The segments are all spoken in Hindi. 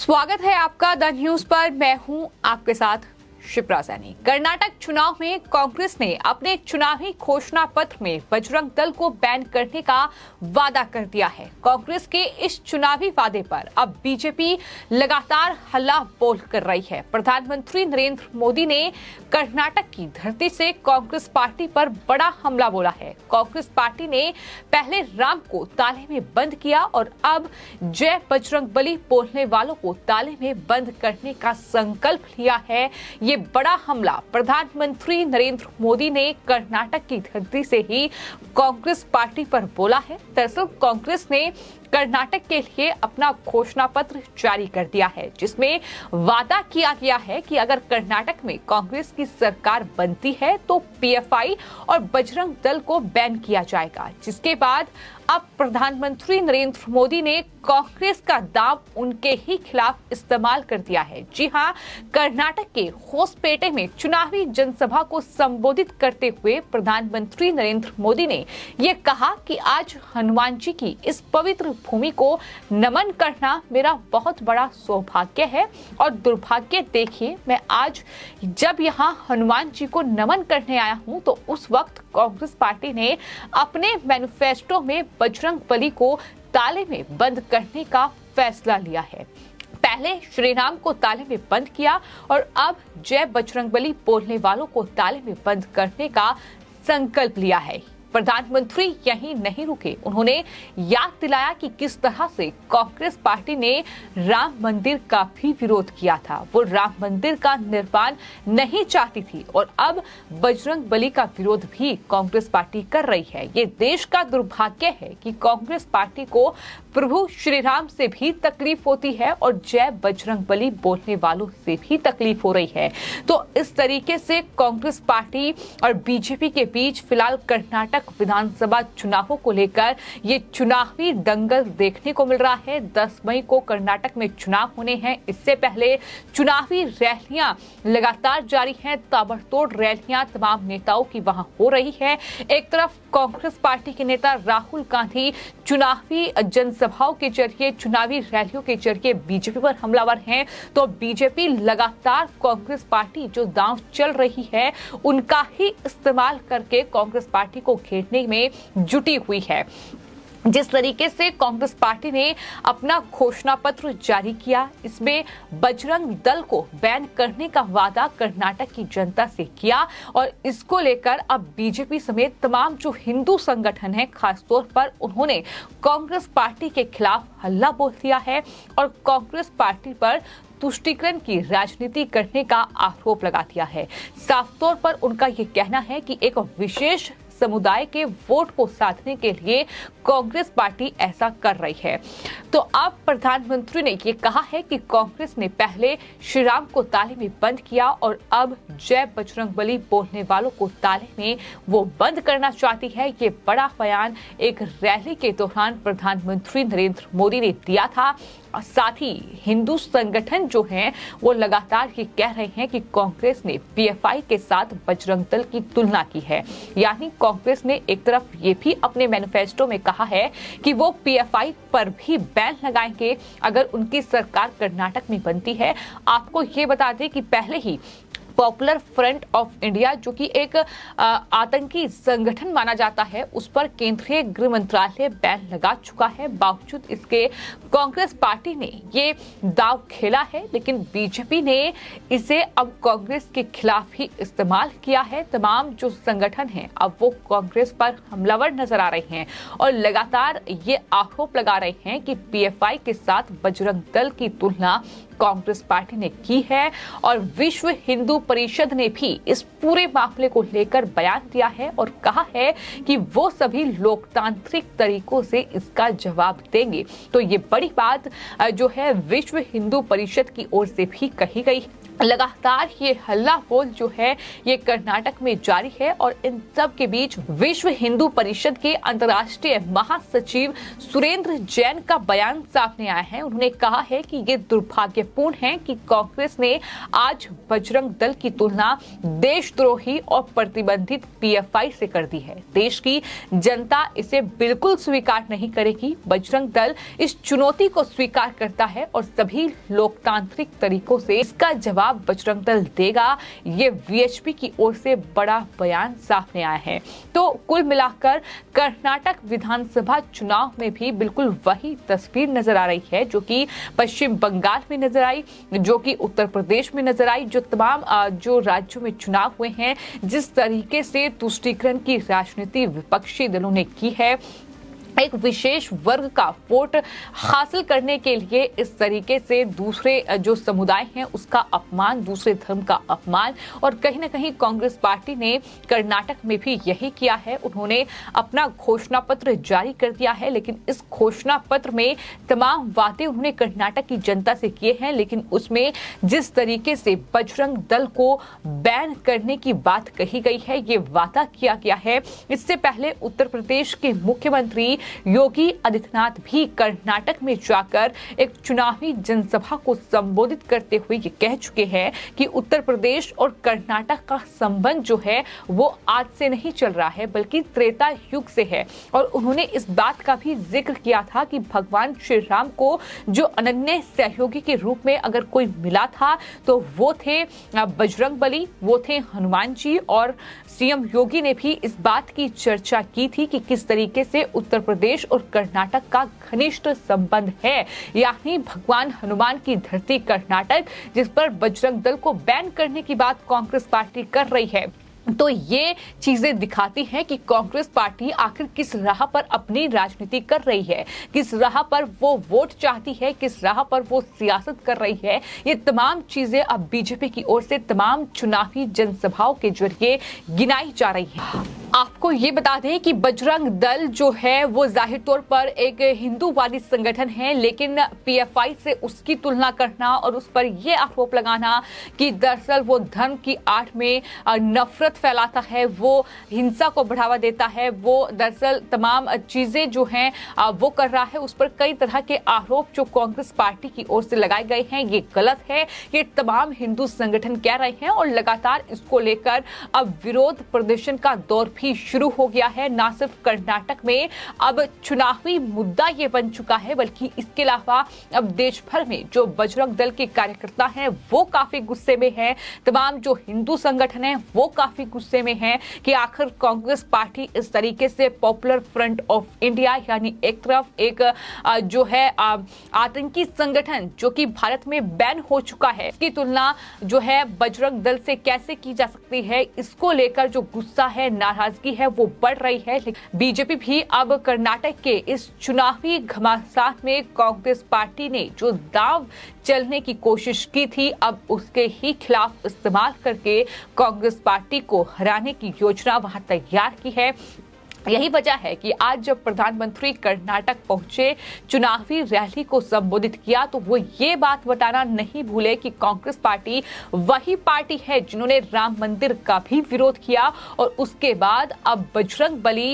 स्वागत है आपका द न्यूज पर। मैं हूं आपके साथ शिप्रा सैनी। कर्नाटक चुनाव में कांग्रेस ने अपने चुनावी घोषणा पत्र में बजरंग दल को बैन करने का वादा कर दिया है। कांग्रेस के इस चुनावी वादे पर अब बीजेपी लगातार हल्ला बोल कर रही है। प्रधानमंत्री नरेंद्र मोदी ने कर्नाटक की धरती से कांग्रेस पार्टी पर बड़ा हमला बोला है। कांग्रेस पार्टी ने पहले राम को ताले में बंद किया और अब जय बजरंगबली बोलने वालों को ताले में बंद करने का संकल्प लिया है। ये बड़ा हमला प्रधानमंत्री नरेंद्र मोदी ने कर्नाटक की धरती से ही कांग्रेस पार्टी पर बोला है। दरअसल कांग्रेस ने कर्नाटक के लिए अपना घोषणा पत्र जारी कर दिया है, जिसमें वादा किया गया है कि अगर कर्नाटक में कांग्रेस की सरकार बनती है तो पीएफआई और बजरंग दल को बैन किया जाएगा। जिसके बाद अब प्रधानमंत्री नरेंद्र मोदी ने कांग्रेस का दांव उनके ही खिलाफ इस्तेमाल कर दिया है। जी हां, कर्नाटक के होसपेटे में चुनावी जनसभा को संबोधित करते हुए प्रधानमंत्री नरेंद्र मोदी ने यह कहा कि आज हनुमान जी की इस पवित्र भूमि को नमन करना मेरा बहुत बड़ा सौभाग्य है और दुर्भाग्य। देखिए, मैं आज जब यहाँ हनुमान जी को नमन करने आया हूँ तो उस वक्त कांग्रेस पार्टी ने अपने मैनिफेस्टो में बजरंगबली को ताले में बंद करने का फैसला लिया है। पहले श्री राम को ताले में बंद किया और अब जय बजरंगबली बोलने वालों को ताले में बंद करने का संकल्प लिया है। प्रधानमंत्री यहीं नहीं रुके, उन्होंने याद दिलाया कि किस तरह से कांग्रेस पार्टी ने राम मंदिर का भी विरोध किया था। वो राम मंदिर का निर्माण नहीं चाहती थी और अब बजरंगबली का विरोध भी कांग्रेस पार्टी कर रही है। ये देश का दुर्भाग्य है कि कांग्रेस पार्टी को प्रभु श्री राम से भी तकलीफ होती है और जय बजरंगबली बोलने वालों से भी तकलीफ हो रही है। तो इस तरीके से कांग्रेस पार्टी और बीजेपी के बीच फिलहाल कर्नाटक विधानसभा चुनावों को लेकर ये चुनावी दंगल देखने को मिल रहा है। 10 मई को कर्नाटक में चुनाव होने हैं। इससे पहले चुनावी रैलियां लगातार जारी हैं। ताबड़तोड़ रैलियां तमाम नेताओं की वहां हो रही है। एक तरफ कांग्रेस पार्टी के नेता राहुल गांधी चुनावी जनसभाओं के जरिए, चुनावी रैलियों के जरिए बीजेपी पर हमलावर हैं, तो बीजेपी लगातार कांग्रेस पार्टी जो दांव चल रही है उनका ही इस्तेमाल करके कांग्रेस पार्टी को घेरने में जुटी हुई है। जिस तरीके से कांग्रेस पार्टी ने अपना घोषणा पत्र जारी किया, इसमें बजरंग दल को बैन करने का वादा कर्नाटक की जनता से किया और इसको लेकर अब बीजेपी समेत तमाम जो हिंदू संगठन है, खासतौर पर उन्होंने कांग्रेस पार्टी के खिलाफ हल्ला बोल दिया है और कांग्रेस पार्टी पर तुष्टीकरण की राजनीति करने का आरोप लगा दिया है। साफ तौर पर उनका ये कहना है कि एक विशेष समुदाय के वोट को साधने के लिए कांग्रेस पार्टी ऐसा कर रही है। तो अब प्रधानमंत्री ने ये कहा है कि कांग्रेस ने पहले श्री राम को ताले में बंद किया और अब जय बजरंगबली बोलने वालों को ताले में वो बंद करना चाहती है। ये बड़ा बयान एक रैली के दौरान प्रधानमंत्री नरेंद्र मोदी ने दिया था। साथ ही हिंदू संगठन जो हैं वो लगातार ये कह रहे हैं कि कांग्रेस ने पीएफआई के साथ बजरंग दल की तुलना की है। यानी कांग्रेस ने एक तरफ ये भी अपने मैनिफेस्टो में कहा है कि वो पीएफआई पर भी बैन लगाएंगे अगर उनकी सरकार कर्नाटक में बनती है। आपको ये बता दें कि पहले ही पॉपुलर फ्रंट ऑफ इंडिया, जो कि एक आतंकी संगठन माना जाता है, उस पर केंद्रीय गृह मंत्रालय बैन लगा चुका है। बावजूद इसके कांग्रेस पार्टी ने ये दांव खेला है, लेकिन बीजेपी ने इसे अब कांग्रेस के खिलाफ ही इस्तेमाल किया है। तमाम जो संगठन हैं अब वो कांग्रेस पर हमलावर नजर आ रहे हैं और लगातार ये आरोप लगा रहे हैं कि पीएफआई के साथ बजरंग दल की तुलना कांग्रेस पार्टी ने की है और विश्व हिंदू परिषद ने भी इस पूरे मामले को लेकर बयान दिया है और कहा है कि वो सभी लोकतांत्रिक तरीकों से इसका जवाब देंगे। तो ये बड़ी बात जो है विश्व हिंदू परिषद की ओर से भी कही गई। लगातार ये हल्ला बोल जो है ये कर्नाटक में जारी है और इन सब के बीच विश्व हिंदू परिषद के अंतर्राष्ट्रीय महासचिव सुरेंद्र जैन का बयान सामने आया है। उन्होंने कहा है कि ये दुर्भाग्यपूर्ण है कि कांग्रेस ने आज बजरंग दल की तुलना देशद्रोही और प्रतिबंधित पीएफआई से कर दी है। देश की जनता इसे बिल्कुल स्वीकार नहीं करेगी। बजरंग दल इस चुनौती को स्वीकार करता है और सभी लोकतांत्रिक तरीकों से इसका जवाब बजरंग दल देगा। ये वीएचपी की ओर से बड़ा बयान सामने आया है। तो कुल मिलाकर कर्नाटक विधानसभा चुनाव में भी बिल्कुल वही तस्वीर नजर आ रही है जो कि पश्चिम बंगाल में नजर आई, जो कि उत्तर प्रदेश में नजर आई। जो तमाम जो राज्यों में चुनाव हुए हैं, जिस तरीके से तुष्टीकरण की राजनीति विपक्षी दलों ने की है, एक विशेष वर्ग का वोट हासिल करने के लिए इस तरीके से दूसरे जो समुदाय हैं उसका अपमान, दूसरे धर्म का अपमान, और कहीं ना कहीं कांग्रेस पार्टी ने कर्नाटक में भी यही किया है। उन्होंने अपना घोषणा पत्र जारी कर दिया है, लेकिन इस घोषणा पत्र में तमाम वादे उन्होंने कर्नाटक की जनता से किए हैं, लेकिन उसमें जिस तरीके से बजरंग दल को बैन करने की बात कही गई है, ये वादा किया गया है। इससे पहले उत्तर प्रदेश के मुख्यमंत्री योगी आदित्यनाथ भी कर्नाटक में जाकर एक चुनावी जनसभा को संबोधित करते हुए ये कह चुके हैं कि उत्तर प्रदेश और कर्नाटक का संबंध जो है वो आज से नहीं चल रहा है बल्कि त्रेता युग से है। और उन्होंने इस बात का भी जिक्र किया था कि भगवान श्री राम को जो अनन्य सहयोगी के रूप में अगर कोई मिला था तो वो थे बजरंग बली, वो थे हनुमान जी। और सीएम योगी ने भी इस बात की चर्चा की थी कि किस तरीके से उत्तर प्रदेश और कर्नाटक का घनिष्ठ संबंध है, यानी भगवान हनुमान की धरती कर्नाटक, जिस पर बजरंग दल को बैन करने की बात कांग्रेस पार्टी कर रही है। तो ये चीजें दिखाती हैं कि कांग्रेस पार्टी आखिर किस राह पर अपनी राजनीति कर रही है, किस राह पर वो वोट चाहती है, किस राह पर वो सियासत कर रही है। ये तमाम चीजें अब बीजेपी की ओर से तमाम चुनावी जनसभाओं के जरिए गिनाई जा रही है। आपको ये बता दें कि बजरंग दल जो है वो जाहिर तौर पर एक हिंदूवादी संगठन है, लेकिन पीएफआई से उसकी तुलना करना और उस पर यह आरोप लगाना कि दरअसल वो धर्म की आड़ में नफरत फैलाता है, वो हिंसा को बढ़ावा देता है, वो दरअसल तमाम चीजें जो हैं वो कर रहा है, उस पर कई तरह के आरोप जो कांग्रेस पार्टी की ओर से लगाए गए हैं, ये गलत है। ये तमाम हिंदू संगठन कह रहे हैं और लगातार इसको लेकर अब विरोध प्रदर्शन का दौर भी शुरू हो गया है। ना सिर्फ कर्नाटक में अब चुनावी मुद्दा ये बन चुका है, बल्कि इसके अलावा अब देश भर में जो बजरंग दल के कार्यकर्ता हैं वो काफी गुस्से में हैं। तमाम जो हिंदू संगठन हैं वो काफी गुस्से में हैं कि आखिर कांग्रेस पार्टी इस तरीके से पॉपुलर फ्रंट ऑफ इंडिया, यानी एक तरफ एक जो है आतंकी संगठन जो कि भारत में बैन हो चुका है, इसकी तुलना जो है बजरंग दल से कैसे की जा सकती है, इसको लेकर जो गुस्सा है, नाराजगी है, वो बढ़ रही है। बीजेपी भी अब कर्नाटक के इस चुनावी घमासान में कांग्रेस पार्टी ने जो दांव चलने की कोशिश की थी, अब उसके ही खिलाफ इस्तेमाल करके कांग्रेस पार्टी को हराने की योजना वहां तैयार की है। यही वजह है कि आज जब प्रधानमंत्री कर्नाटक पहुंचे, चुनावी रैली को संबोधित किया, तो वो ये बात बताना नहीं भूले कि कांग्रेस पार्टी वही पार्टी है जिन्होंने राम मंदिर का भी विरोध किया और उसके बाद अब बजरंग बली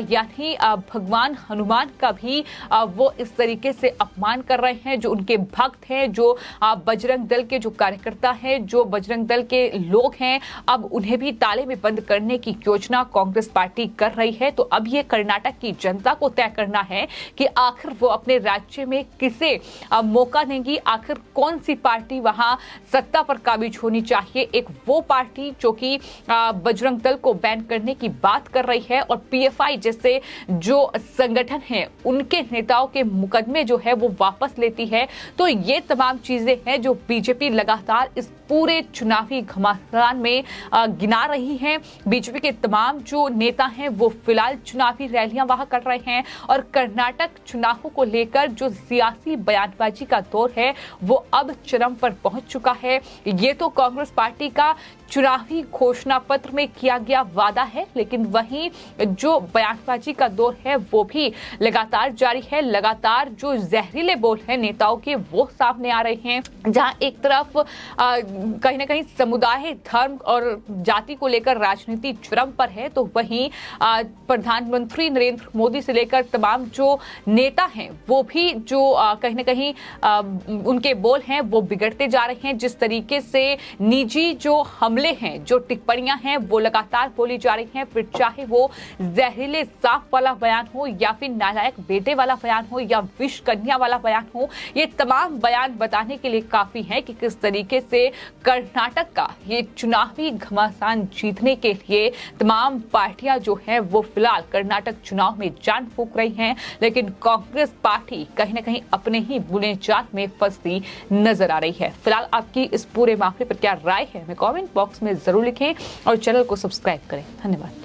यानी भगवान हनुमान का भी वो इस तरीके से अपमान कर रहे हैं। जो उनके भक्त हैं, जो बजरंग दल के जो कार्यकर्ता हैं, जो बजरंग दल के लोग हैं, अब उन्हें भी ताले में बंद करने की योजना कांग्रेस पार्टी कर रही है। तो अब ये कर्नाटक की जनता को तय करना है कि आखिर वो अपने राज्य में किसे मौका देंगी, आखिर कौन सी पार्टी वहां सत्ता पर काबिज होनी चाहिए। एक वो पार्टी जो कि बजरंग दल को बैन करने की बात कर रही है और पीएफआई जैसे जो संगठन है उनके नेताओं के मुकदमे जो है वो वापस लेती है। तो ये तमाम चीजें हैं जो बीजेपी लगातार इस पूरे चुनावी घमासान में गिना रही है। बीजेपी के तमाम जो नेता हैं वो फिलहाल चुनावी रैलियां वहां कर रहे हैं और कर्नाटक चुनावों को लेकर जो सियासी बयानबाजी का दौर है वो अब चरम पर पहुंच चुका है। ये तो कांग्रेस पार्टी का चुनावी घोषणा पत्र में किया गया वादा है, लेकिन वहीं जो बयानबाजी का दौर है वो भी लगातार जारी है। लगातार जो जहरीले बोल है नेताओं के वो सामने आ रहे हैं, जहां एक तरफ कहीं ना कहीं समुदाय, धर्म और जाति को लेकर राजनीति चरम पर है, तो वहीं प्रधानमंत्री नरेंद्र मोदी से लेकर तमाम जो नेता हैं वो भी जो कहीं ना कहीं उनके बोल हैं वो बिगड़ते जा रहे हैं। जिस तरीके से निजी जो हमले हैं, जो टिप्पणियां हैं वो लगातार बोली जा रही हैं, फिर चाहे वो जहरीले सांप वाला बयान हो या फिर नालायक बेटे वाला बयान हो या विष कन्या वाला बयान हो, ये तमाम बयान बताने के लिए काफी है कि किस तरीके से कर्नाटक का ये चुनावी घमासान जीतने के लिए तमाम पार्टियां जो हैं वो फिलहाल कर्नाटक चुनाव में जान फूंक रही हैं, लेकिन कांग्रेस पार्टी कहीं ना कहीं अपने ही बुने जाल में फंसती नजर आ रही है। फिलहाल आपकी इस पूरे मामले पर क्या राय है, हमें कमेंट बॉक्स में जरूर लिखें और चैनल को सब्सक्राइब करें। धन्यवाद।